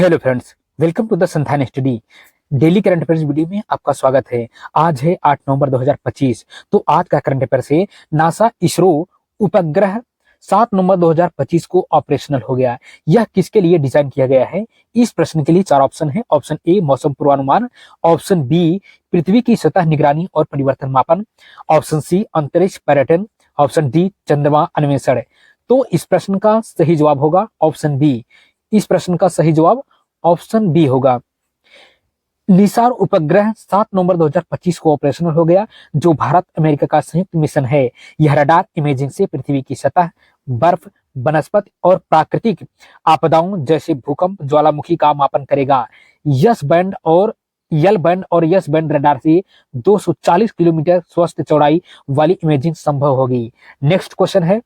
Hello friends, welcome to the Sandhan study. Daily current affairs video में आपका स्वागत है। आज है 8 नवंबर 2025। तो आज का करंट अफेयर है, नासा इसरो उपग्रह 7 नवंबर 2025 को ऑपरेशनल हो गया। यह किसके लिए डिजाइन किया गया है? इस प्रश्न के लिए 4 ऑप्शन है। ऑप्शन ए मौसम पूर्वानुमान, ऑप्शन बी पृथ्वी की सतह निगरानी और परिवर्तन मापन, ऑप्शन सी अंतरिक्ष पर्यटन, ऑप्शन डी चंद्रमा अन्वेषण। तो इस प्रश्न का सही जवाब होगा ऑप्शन बी। इस प्रश्न का सही जवाब ऑप्शन बी होगा। निसार उपग्रह 7 नवंबर 2025 को ऑपरेशनल हो गया, जो भारत अमेरिका का संयुक्त मिशन है। यह रडार इमेजिंग से पृथ्वी की सतह, बर्फ, वनस्पति और प्राकृतिक आपदाओं जैसे भूकंप, ज्वालामुखी का मापन करेगा। यस बैंड और यल बैंड और यस बैंड रडार से 240 किलोमीटर स्वस्थ चौड़ाई वाली इमेजिंग संभव होगी। नेक्स्ट क्वेश्चन है,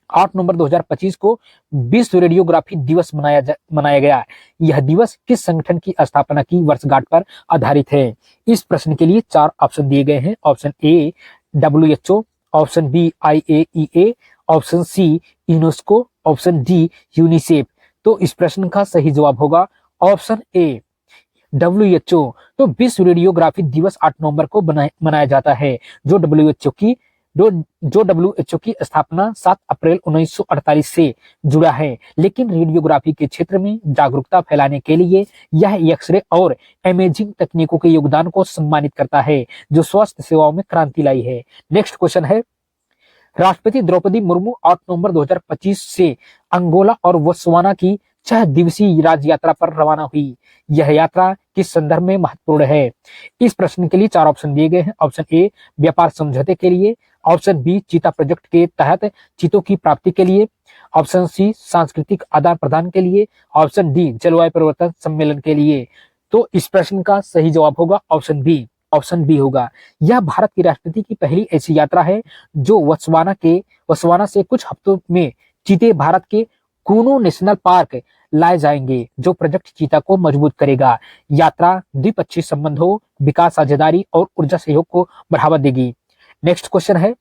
8 नवंबर 2025 को विश्व रेडियोग्राफी दिवस मनाया गया। यह दिवस किस संगठन की स्थापना की वर्षगांठ पर आधारित है? इस प्रश्न के लिए 4 ऑप्शन दिए गए हैं। Option A WHO, option B IAEA, option C UNESCO, option D UNICEF. तो इस प्रश्न का सही जवाब होगा ऑप्शन ए WHO। तो विश्व रेडियोग्राफी दिवस 8 नवंबर को मनाया जाता है, जो WHO की स्थापना 7 अप्रैल 1948 से जुड़ा है। लेकिन रेडियोग्राफी के क्षेत्र में जागरूकता फैलाने के लिए यह एक्सरे और इमेजिंग तकनीकों के योगदान को सम्मानित करता है, जो स्वास्थ्य सेवाओं में क्रांति लाई है। नेक्स्ट क्वेश्चन है, राष्ट्रपति द्रौपदी मुर्मू 8 नवंबर 2025 से अंगोला और बोत्सवाना की 6 दिवसीय राज्य यात्रा पर रवाना हुई। यह यात्रा किस संदर्भ में महत्वपूर्ण है? इस प्रश्न के लिए 4 ऑप्शन दिए गए हैं। ऑप्शन ए व्यापार समझौते के लिए, ऑप्शन बी चीता प्रोजेक्ट के तहत चीतों की प्राप्ति के लिए, ऑप्शन सी सांस्कृतिक आदान प्रदान के लिए, ऑप्शन डी जलवायु परिवर्तन सम्मेलन के लिए। तो इस प्रश्न का सही जवाब होगा ऑप्शन बी। ऑप्शन बी होगा। यह भारत की राष्ट्रपति की पहली ऐसी यात्रा है जो बोत्सवाना से कुछ हफ्तों में चीते भारत के कूनो नेशनल पार्क लाए जाएंगे, जो प्रोजेक्ट चीता को मजबूत करेगा। यात्रा द्विपक्षीय संबंधों, विकास साझेदारी और ऊर्जा सहयोग को बढ़ावा देगी। नेक्स्ट क्वेश्चन है,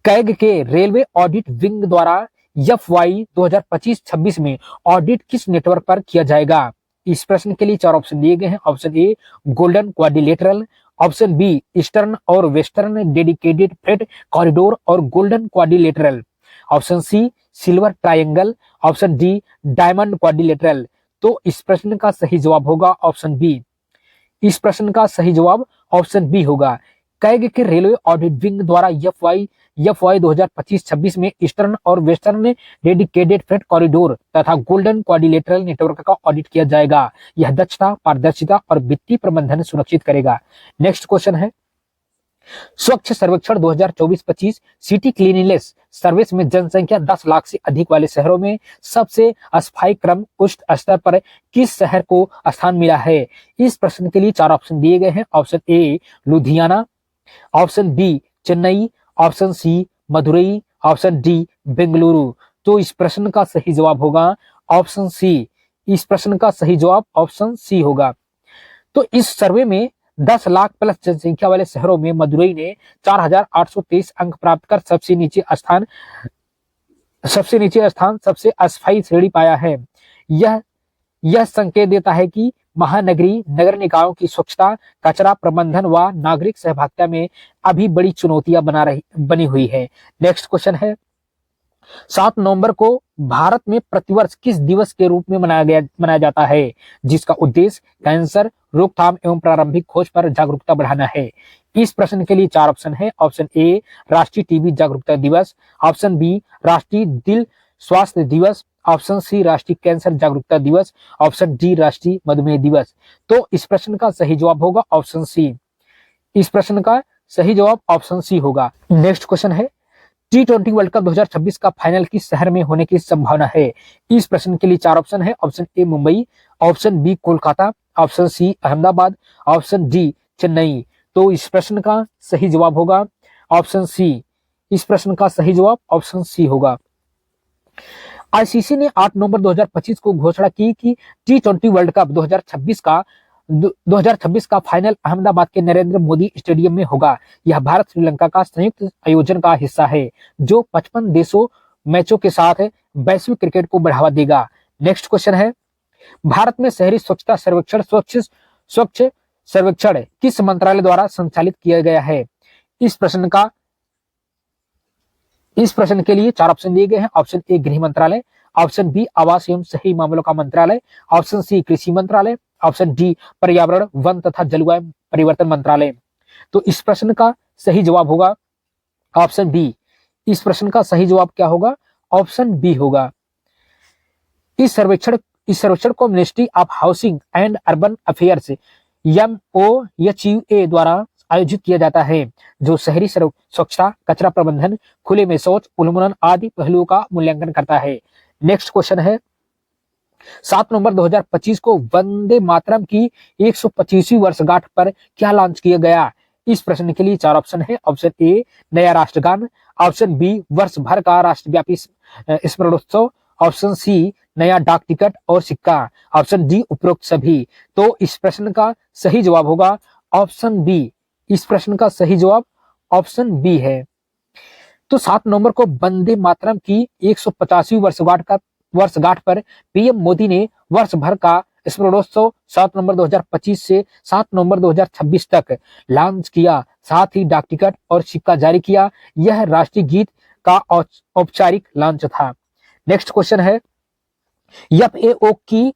कैग के रेलवे ऑडिट विंग द्वारा FY 2025-26 में ऑडिट किस नेटवर्क पर किया जाएगा? इस प्रश्न के लिए 4 ऑप्शन दिए गए हैं। Option A golden quadrilateral, option B eastern और वेस्टर्न डेडिकेटेड फ्रेट कॉरिडोर और golden quadrilateral, option C silver triangle, option D diamond quadrilateral. तो इस प्रश्न का सही जवाब होगा ऑप्शन बी। इस प्रश्न का सही जवाब ऑप्शन बी होगा। कैग के रेलवे ऑडिट विंग द्वारा FY 2025-26 में ईस्टर्न और वेस्टर्न डेडिकेटेड फ्रेट कॉरिडोर तथा गोल्डन क्वाड्रिलेटरल नेटवर्क का ऑडिट किया जाएगा। यह दक्षता, पारदर्शिता और वित्तीय प्रबंधन सुनिश्चित करेगा। नेक्स्ट क्वेश्चन है, स्वच्छ सर्वेक्षण 2024-25 सिटी क्लीनिनेस सर्विस में जनसंख्या 10 लाख से अधिक वाले शहरों में सबसे अस्थायी क्रम उच्च स्तर पर किस शहर को स्थान मिला है? इस प्रश्न के लिए 4 ऑप्शन दिए गए हैं। Option A Ludhiana, option B Chennai, option C Madurai, option D Bengaluru. तो इस प्रश्न का सही जवाब होगा ऑप्शन सी। इस प्रश्न का सही जवाब ऑप्शन सी होगा। तो इस सर्वे में 10 लाख प्लस जनसंख्या वाले शहरों में मदुरई ने 4823 अंक प्राप्त कर सबसे नीचे स्थान सबसे अस्थायी श्रेणी पाया है। यह संकेत देता है कि महानगरीय नगर निकायों की स्वच्छता, कचरा प्रबंधन व नागरिक सहभागिता में अभी बड़ी चुनौतियां बनी हुई है। नेक्स्ट क्वेश्चन है, 7 नवंबर को भारत में प्रतिवर्ष किस दिवस के रूप में मनाया जाता है, जिसका उद्देश्य कैंसर रोकथाम एवं प्रारंभिक खोज पर जागरूकता बढ़ाना है? इस प्रश्न के लिए 4 ऑप्शन है। ऑप्शन ए राष्ट्रीय टीबी जागरूकता दिवस, ऑप्शन बी राष्ट्रीय दिल स्वास्थ्य दिवस, ऑप्शन सी राष्ट्रीय कैंसर जागरूकता दिवस, ऑप्शन डी राष्ट्रीय मधुमेह दिवस। तो इस प्रश्न का सही जवाब होगा ऑप्शन सी। इस प्रश्न का सही जवाब ऑप्शन सी होगा। नेक्स्ट क्वेश्चन है, T20 वर्ल्ड कप 2026 का फाइनल किस शहर में होने की संभावना है? इस प्रश्न के लिए 4 ऑप्शन है। Option A Mumbai, option B Kolkata, option C Ahmedabad, option D Chennai. तो इस प्रश्न का सही जवाब होगा ऑप्शन सी। इस प्रश्न का सही जवाब ऑप्शन सी होगा। ICC ने 8 नवंबर 2025 को घोषणा की कि T20 वर्ल्ड कप 2026 का फाइनल अहमदाबाद के नरेंद्र मोदी स्टेडियम में होगा। यह भारत श्रीलंका का संयुक्त आयोजन का हिस्सा है, जो 55 देशों मैचों के साथ वैश्विक क्रिकेट को बढ़ावा देगा। नेक्स्ट क्वेश्चन है, भारत में शहरी स्वच्छता सर्वेक्षण स्वच्छ सर्वेक्षण किस मंत्रालय द्वारा संचालित किया गया है? इस प्रश्न के लिए 4 ऑप्शन दिए गए हैं। ऑप्शन ए गृह मंत्रालय, ऑप्शन बी आवास एवं शहरी मामलों का मंत्रालय, ऑप्शन सी कृषि मंत्रालय, ऑप्शन डी पर्यावरण वन तथा जलवायु परिवर्तन मंत्रालय। तो इस प्रश्न का सही जवाब होगा ऑप्शन बी। इस प्रश्न का सही जवाब क्या होगा? ऑप्शन बी होगा। इस सर्वेक्षण को ministry of housing and urban affairs MOHUA द्वारा आयोजित किया जाता है, जो शहरी स्वच्छता, कचरा प्रबंधन, खुले में शौच, उन्मूलन आदि पहलुओं का मूल्यांकन करता है। नेक्स्ट क्वेश्चन है 7 नवंबर 2025 को वंदे मातरम की 125वीं वर्षगांठ पर क्या लॉन्च किया गया? इस प्रश्न के लिए 4 ऑप्शन है। ऑप्शन ए नया राष्ट्रगान, ऑप्शन बी वर्ष भर का राष्ट्रव्यापी स्मरणोत्सव, ऑप्शन सी नया डाक टिकट और सिक्का, ऑप्शन डी उपरोक्त सभी। तो इस प्रश्न का सही जवाब होगा ऑप्शन बी। इस प्रश्न का सही जवाब ऑप्शन बी है। तो 7 नवंबर को वंदे मातरम की 150वीं वर्षगांठ पर पीएम मोदी ने वर्ष भर का स्मरणोत्सव 7 नवंबर 2025 से 7 नवंबर 2026 तक लॉन्च किया। साथ ही डाक टिकट और सिक्का जारी किया। यह राष्ट्रीय गीत का औपचारिक लॉन्च था। नेक्स्ट क्वेश्चन है FAO की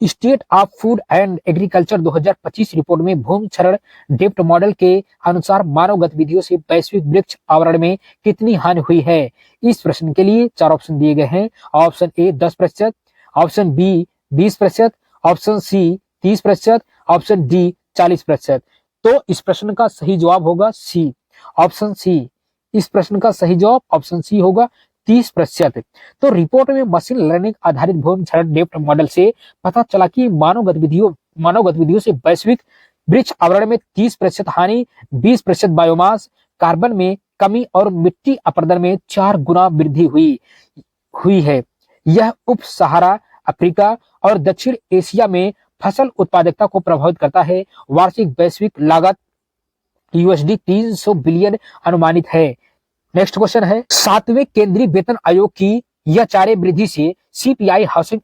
state of food and agriculture 2025 report में भूमि क्षरण डेप्थ मॉडल के अनुसार मानव गतिविधियों से वैश्विक वृक्ष आवरण में कितनी हानि हुई है? इस प्रश्न के लिए 4 ऑप्शन दिए गए हैं। Option A 10%, option B 20%, option C 30%, option D 40%। तो इस प्रश्न का सही जवाब होगा सी, ऑप्शन सी। इस प्रश्न का सही जवाब ऑप्शन सी होगा 30%। तो रिपोर्ट में मशीन लर्निंग आधारित भूमि क्षरण डेप्थ मॉडल से पता चला कि मानव गतिविधियों से वैश्विक वृक्ष आवरण में 30% हानि, 20% बायोमास, कार्बन में कमी और मिट्टी अपरदन में 4 गुना वृद्धि हुई है। यह उप सहारा अफ्रीका और दक्षिण एशिया में फसल उत्पादकता को प्रभावित करता है। वार्षिक वैश्विक लागत USD 300 बिलियन अनुमानित है। नेक्स्ट क्वेश्चन है 7वें केंद्रीय वेतन आयोग की यह 4 वृद्धि से CPI हाउसिंग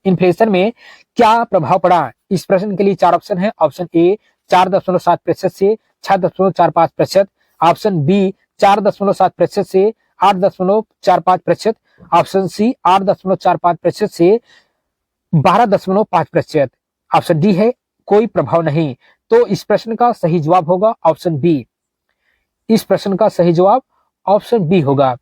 इन्फ्लेशन में क्या प्रभाव पड़ा? इस प्रश्न के लिए 4 ऑप्शन है। ऑप्शन ए 4.7% से 6.45%, ऑप्शन बी 4.7% से 8.45%, ऑप्शन सी 8.45% से 12.5%, ऑप्शन डी है कोई प्रभाव नहीं। तो इस प्रश्न का सही जवाब होगा ऑप्शन बी। इस प्रश्न का सही जवाब ऑप्शन बी होगा।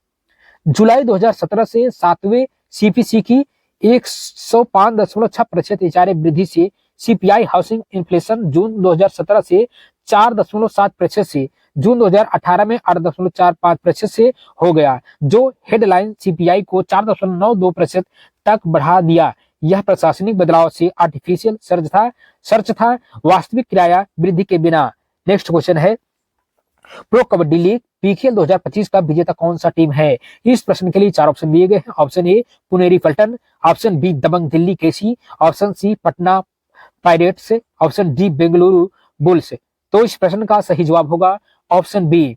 जुलाई 2017 से 7वें CPC की 105.6% इजारे वृद्धि से CPI हाउसिंग इन्फ्लेशन जून 2017 से 4.7% से जून 2018 में 8.45% से हो गया, जो हेडलाइन CPI को 4.92% तक बढ़ा दिया। यह प्रशासनिक बदलाव से आर्टिफिशियल सर्च था, वास्तविक किराया वृद्धि के बिना। नेक्स्ट क्वेश्चन है प्रो कबड्डी लीग PKL 2025 का विजेता कौन सा टीम है? इस प्रश्न के लिए 4 ऑप्शन दिए गए हैं। Option A Puneri Paltan, option B Dabang Delhi KC, option C Patna pirates, option D Bengaluru bulls. तो इस प्रश्न का सही जवाब होगा ऑप्शन बी।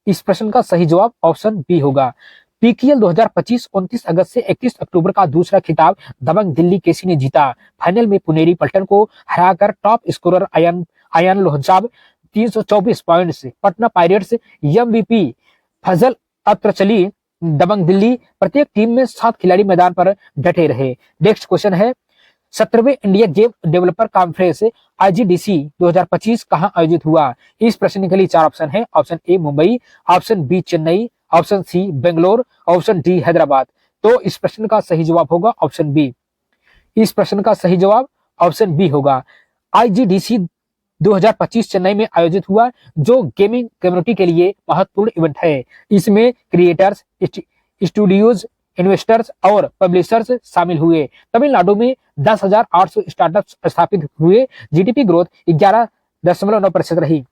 इस प्रश्न का सही जवाब ऑप्शन बी होगा। PKL 2025 29 अगस्त से 31 अक्टूबर का दूसरा खिताब दबंग दिल्ली केसी ने जीता। फाइनल में पुनेरी पल्टन को हराकर टॉप स्कोरर अयान लोहजाब 324 पॉइंट से, पटना पायरेट्स MVP फजल अत्रचली, दबंग दिल्ली। प्रत्येक टीम में 7 खिलाड़ी मैदान पर डटे रहे। नेक्स्ट क्वेश्चन है 17वें India game developer conference IGDC 2025 कहां आयोजित हुआ? इस प्रश्न के लिए 4 ऑप्शन है। Option A Mumbai, option B Chennai, option C Bangalore, option D Hyderabad. तो इस प्रश्न का सही जवाब होगा ऑप्शन बी। इस प्रश्न का सही जवाब ऑप्शन बी होगा। IGDC 2025 चेन्नई में आयोजित हुआ, जो गेमिंग कम्युनिटी के लिए महत्वपूर्ण इवेंट है। इसमें क्रिएटर्स, स्टूडियोज, इन्वेस्टर्स और पब्लिशर्स शामिल हुए। तमिलनाडु में 10,800 स्टार्टअप्स स्थापित हुए। GDP ग्रोथ 11.9% रही।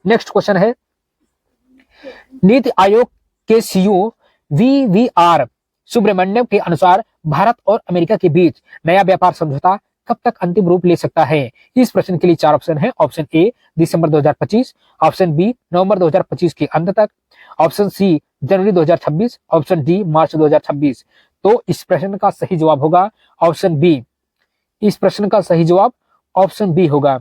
नेक्स्ट क्वेश्चन है नीति आयोग के CEO VVR सुब्रमण्यम के अनुसार भारत और अमेरिका के बीच नया व्यापार समझौता कब तक अंतिम रूप ले सकता है? इस प्रश्न के लिए 4 ऑप्शन है। ऑप्शन ए दिसंबर 2025, ऑप्शन बी नवंबर 2025 के अंत तक, ऑप्शन सी जनवरी 2026, ऑप्शन डी मार्च 2026। तो इस प्रश्न का सही जवाब होगा ऑप्शन बी। इस प्रश्न का सही जवाब ऑप्शन बी होगा।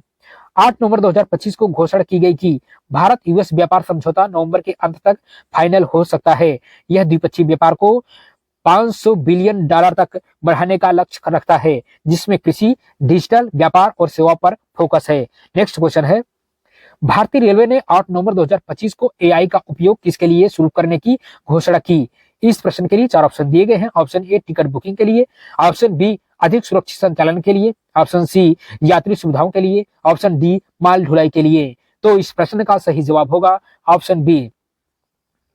8 नवंबर 2025 को घोषणा की गई कि भारत यूएस व्यापार समझौता नवंबर के अंत तक फाइनल हो सकता है। यह द्विपक्षीय व्यापार को $500 बिलियन तक बढ़ाने का लक्ष्य रखता है, जिसमें कृषि, डिजिटल व्यापार और सेवा पर फोकस है। नेक्स्ट क्वेश्चन है, भारतीय रेलवे ने 8 नवंबर 2025 को एआई का उपयोग किसके लिए शुरू करने की घोषणा की। इस प्रश्न के लिए 4 ऑप्शन दिए गए हैं। ऑप्शन ए टिकट बुकिंग के लिए, ऑप्शन बी अधिक सुरक्षित संचालन के लिए, ऑप्शन सी यात्री सुविधाओं के लिए, ऑप्शन डी माल ढुलाई के लिए। तो इस प्रश्न का सही जवाब होगा ऑप्शन बी।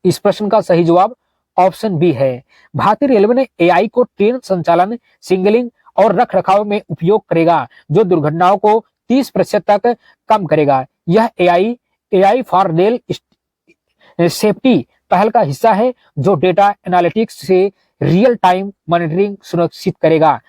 इस प्रश्न का सही जवाब ऑप्शन बी है। भारतीय रेलवे ने एआई को ट्रेन संचालन, सिग्नलिंग और रख रखाव में उपयोग करेगा, जो दुर्घटनाओं को 30% तक कम करेगा। यह एआई फॉर रेल सेफ्टी पहल का हिस्सा है, जो डेटा एनालिटिक्स से रियल टाइम मॉनिटरिंग सुनिश्चित करेगा।